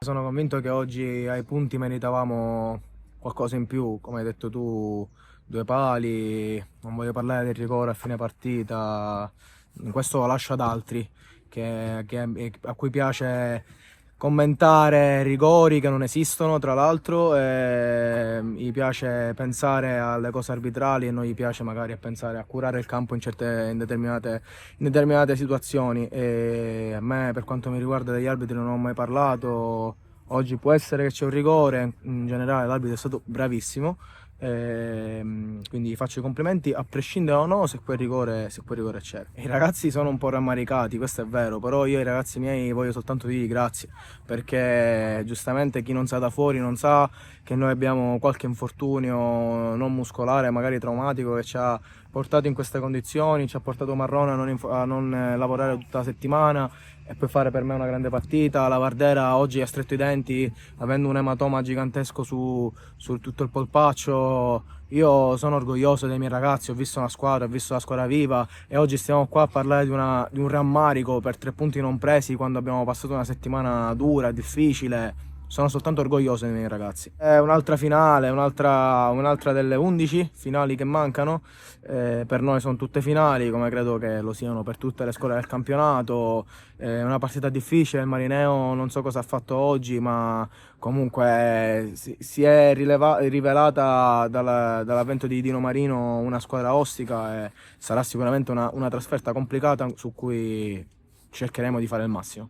Sono convinto che oggi ai punti meritavamo qualcosa in più, come hai detto tu, due pali, non voglio parlare del rigore a fine partita, questo lo lascio ad altri a cui piace commentare rigori che non esistono, tra l'altro, e gli piace pensare alle cose arbitrali e non gli piace magari pensare a curare il campo in determinate situazioni. E a me, per quanto mi riguarda, degli arbitri non ho mai parlato. Oggi può essere che c'è un rigore, in generale l'arbitro è stato bravissimo, quindi gli faccio i complimenti a prescindere o no se quel rigore c'era. I ragazzi sono un po' rammaricati, questo è vero, però io ai ragazzi miei voglio soltanto dirgli grazie, perché giustamente chi non sa da fuori non sa che noi abbiamo qualche infortunio non muscolare, magari traumatico, che ci ha portato in queste condizioni, ci ha portato Marrone a non lavorare tutta la settimana e poi fare per me una grande partita. La Vardera oggi ha stretto i denti avendo un ematoma gigantesco su tutto il polpaccio. Io sono orgoglioso dei miei ragazzi, ho visto ho visto la squadra viva e oggi stiamo qua a parlare di un rammarico per 3 punti non presi quando abbiamo passato una settimana dura, difficile. Sono soltanto orgoglioso dei miei ragazzi. È un'altra finale, un'altra delle 11 finali che mancano. Per noi sono tutte finali, come credo che lo siano per tutte le squadre del campionato. È una partita difficile, il Marineo non so cosa ha fatto oggi, ma comunque si è rivelata dall'avvento di Dino Marino una squadra ostica e sarà sicuramente una trasferta complicata su cui cercheremo di fare il massimo.